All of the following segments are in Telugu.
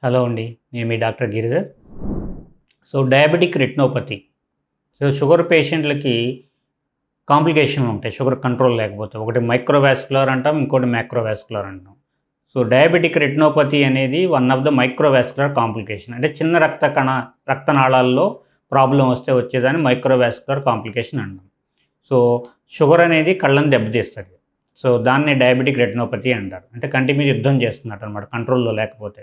హలో అండి. నేను మీ doctor Giridhar. Diabetic retinopathy. Sugar పేషెంట్లకి కాంప్లికేషన్లు ఉంటాయి. షుగర్ కంట్రోల్ లేకపోతే. ఒకటి మైక్రోవాస్కులర్ అంటాం. ఇంకోటి మ్యాక్రోవాస్కులర్ అంటాం. డయాబెటిక్ రెటినోపతి అనేది one of the microvascular complication. అంటే చిన్న రక్తనాళాల్లో ప్రాబ్లమ్ వస్తే వచ్చేదాన్ని మైక్రోవాస్కులర్ కాంప్లికేషన్ అంటాం. సో షుగర్ అనేది కళ్ళని దెబ్బతీస్తుంది. దాన్ని డయాబెటిక్ రెటినోపతి అంటారు. అంటే కంటి మీద యుద్ధం చేస్తున్నట్టు అనమాట, కంట్రోల్లో లేకపోతే.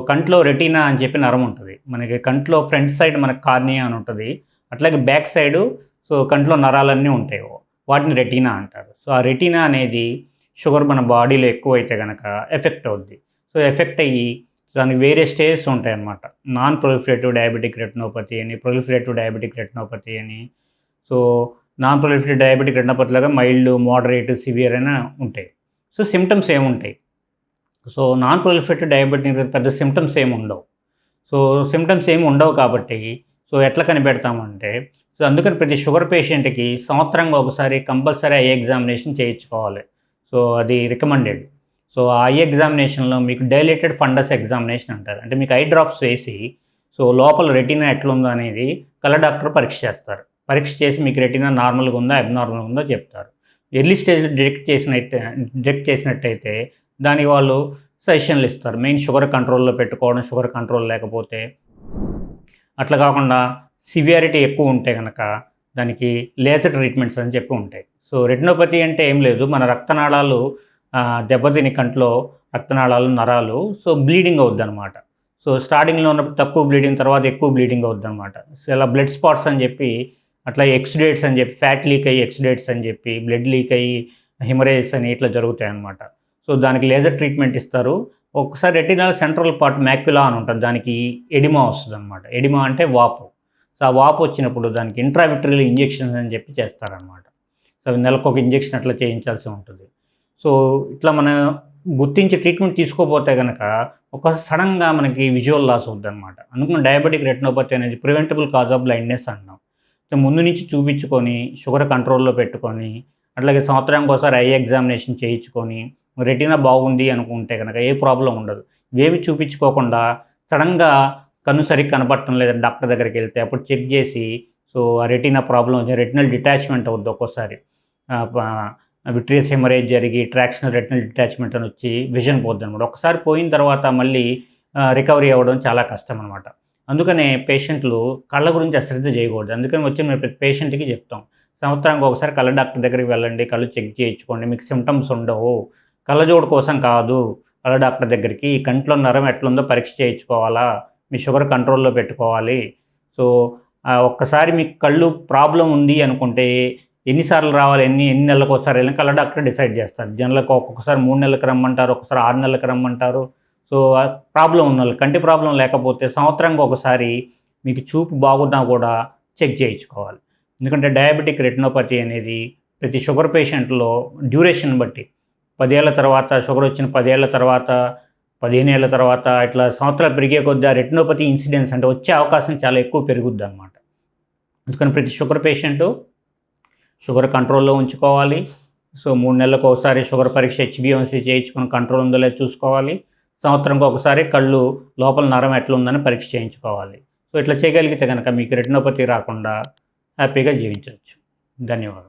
కంట్లో రెటీనా అని చెప్పి నరం ఉంటుంది. మనకి కంట్లో ఫ్రంట్ సైడ్ మనకు కార్నియా అని ఉంటుంది. అట్లాగే బ్యాక్ సైడు కంట్లో నరాలన్నీ ఉంటాయి. వాటిని రెటీనా అంటారు. ఆ రెటీనా అనేది షుగర్ మన బాడీలో ఎక్కువైతే కనుక ఎఫెక్ట్ అవుద్ది. ఎఫెక్ట్ అయ్యి దానికి వేరే స్టేజెస్ ఉంటాయన్నమాట. నాన్ ప్రొలిఫరేటివ్ డయాబెటిక్ రెటినోపతి అని, ప్రొలిఫరేటివ్ డయాబెటిక్ రెటినోపతి అని. నాన్ ప్రొలిఫరేటివ్ డయాబెటిక్ రెటినోపతిలాగా మైల్డ్, మోడరేట్, సివియర్ అయినా ఉంటాయి. సిమ్టమ్స్ ఏముంటాయి? నాన్ ప్రొలిఫరేటివ్ డయాబెటిక్ పెద్ద సిమ్టమ్స్ ఏమి ఉండవు. సిమ్టమ్స్ ఏమి ఉండవు కాబట్టి ఎట్లా కనిపెడతామంటే, అందుకని ప్రతి షుగర్ పేషెంట్కి సంవత్సరంగా ఒకసారి కంపల్సరీ ఐ ఎగ్జామినేషన్ చేయించుకోవాలి. అది రికమెండెడ్. ఆ ఐ ఎగ్జామినేషన్లో మీకు డైలేటెడ్ ఫండస్ ఎగ్జామినేషన్ అంటారు. అంటే మీకు ఐ డ్రాప్స్ వేసి లోపల రెటీనా ఎట్లుందో అనేది కళ్ళ డాక్టర్ పరీక్ష చేస్తారు. పరీక్ష చేసి మీకు రెటీనా నార్మల్గా ఉందా, అబ్నార్మల్గా ఉందో చెప్తారు. ఎర్లీ స్టేజ్లో డిటెక్ట్ చేసినట్టయితే దానికి వాళ్ళు సజెషన్లు ఇస్తారు. మెయిన్ షుగర్ కంట్రోల్లో పెట్టుకోవడం, షుగర్ కంట్రోల్ లేకపోతే. అట్లా కాకుండా సివియారిటీ ఎక్కువ ఉంటే కనుక దానికి లేజర్ ట్రీట్మెంట్స్ అని చెప్పి ఉంటాయి. రెటినోపతి అంటే ఏం లేదు, మన రక్తనాళాలు దెబ్బతిని కంట్లో రక్తనాళాలు, నరాలు బ్లీడింగ్ అవుద్ది అనమాట. స్టార్టింగ్లో ఉన్నప్పుడు తక్కువ బ్లీడింగ్, తర్వాత ఎక్కువ బ్లీడింగ్ అవుద్ది అనమాట. ఇలా బ్లడ్ స్పాట్స్ అని చెప్పి, అట్లా ఎక్స్డేట్స్ అని చెప్పి, ఫ్యాట్ లీక్ అయ్యి ఎక్స్డేట్స్ అని చెప్పి, బ్లడ్ లీక్ అయ్యి హిమరేజెస్ అని ఇట్లా జరుగుతాయి అన్నమాట. దానికి లేజర్ ట్రీట్మెంట్ ఇస్తారు. ఒక్కసారి రెటినాల్ సెంట్రల్ పార్ట్ మ్యాక్యులా అని ఉంటుంది, దానికి ఎడిమా వస్తుంది అనమాట. ఎడిమా అంటే వాపు. ఆ వాపు వచ్చినప్పుడు దానికి ఇంట్రావిట్రియల్ ఇంజెక్షన్స్ అని చెప్పి చేస్తారనమాట. నెలకు ఒక ఇంజెక్షన్ అట్లా చేయించాల్సి ఉంటుంది. ఇట్లా మనం గుర్తించి ట్రీట్మెంట్ తీసుకోపోతే కనుక ఒక సడన్గా మనకి విజువల్ లాస్ అవుతుంది అనమాట. అందుకని డయాబెటిక్ రెటినోపతి అనేది ప్రివెంటబుల్ కాజ్ ఆఫ్ బ్లైండ్నెస్ అంటున్నాం. ముందు నుంచి చూపించుకొని షుగర్ కంట్రోల్లో పెట్టుకొని, అట్లాగే సంవత్సరానికి ఒకసారి ఐ ఎగ్జామినేషన్ చేయించుకొని, రెటీనా బాగుంది అనుకుంటే కనుక ఏ ప్రాబ్లం ఉండదు. ఇవేమి చూపించుకోకుండా సడన్గా కన్ను సరిగ్గా కనపడటం లేదని డాక్టర్ దగ్గరికి వెళ్తే అప్పుడు చెక్ చేసి ఆ రెటీనా ప్రాబ్లం రెటినల్ డిటాచ్మెంట్ అవుద్ది. ఒక్కోసారి విట్రియస్ హెమరేజ్ జరిగి ట్రాక్షనల్ రెటినల్ డిటాచ్మెంట్ అని వచ్చి విజన్ పోద్ది అనమాట. ఒకసారి పోయిన తర్వాత మళ్ళీ రికవరీ అవ్వడం చాలా కష్టం అనమాట. అందుకనే పేషెంట్లు కళ్ళ గురించి అశ్రద్ధ చేయకూడదు. అందుకని వచ్చి మేము ప్రతి పేషెంట్కి చెప్తాం, సంవత్సరానికి ఒకసారి కళ్ళ డాక్టర్ దగ్గరికి వెళ్ళండి, కళ్ళు చెక్ చేయించుకోండి, మీకు సిమ్టమ్స్ ఉండవు. కళ్ళజోడు కోసం కాదు, కళ్ళ డాక్టర్ దగ్గరికి కంట్లో నరం ఎట్లుందో పరీక్ష చేయించుకోవాలా, మీ షుగర్ కంట్రోల్లో పెట్టుకోవాలి. ఒక్కసారి మీకు కళ్ళు ప్రాబ్లం ఉంది అనుకుంటే ఎన్నిసార్లు రావాలి, ఎన్ని నెలలకు ఒకసారి వెళ్ళి కళ్ళ డాక్టర్ డిసైడ్ చేస్తారు. జనరల్గా ఒక్కొక్కసారి 3 నెలలకు రమ్మంటారు, ఒకసారి 6 నెలలకు రమ్మంటారు. ప్రాబ్లం ఉన్న వాళ్ళు, కంటి ప్రాబ్లం లేకపోతే సంవత్సరంగా ఒకసారి మీకు చూపు బాగున్నా కూడా చెక్ చేయించుకోవాలి. ఎందుకంటే డయాబెటిక్ రెటినోపతి అనేది ప్రతి షుగర్ పేషెంట్లో డ్యూరేషన్ బట్టి 10 ఏళ్ల తర్వాత, షుగర్ వచ్చిన 10 ఏళ్ల తర్వాత, 15 ఏళ్ల తర్వాత, ఇట్లా సంవత్సరాలు పెరిగే కొద్దీ ఆ రెటినోపతి ఇన్సిడెన్స్ అంటే వచ్చే అవకాశం చాలా ఎక్కువ పెరుగుద్ది అనమాట. అందుకని ప్రతి షుగర్ పేషెంటు షుగర్ కంట్రోల్లో ఉంచుకోవాలి. 3 నెలలకు ఒకసారి షుగర్ పరీక్ష హెచ్బిఎన్సీ చేయించుకొని కంట్రోల్ ఉందో లేదో చూసుకోవాలి. సంవత్సరంకి ఒకసారి కళ్ళు లోపల నరం ఎట్లుందని పరీక్ష చేయించుకోవాలి. ఇట్లా చేయగలిగితే కనుక మీకు రెటినోపతి రాకుండా హ్యాపీగా జీవించవచ్చు. ధన్యవాదాలు.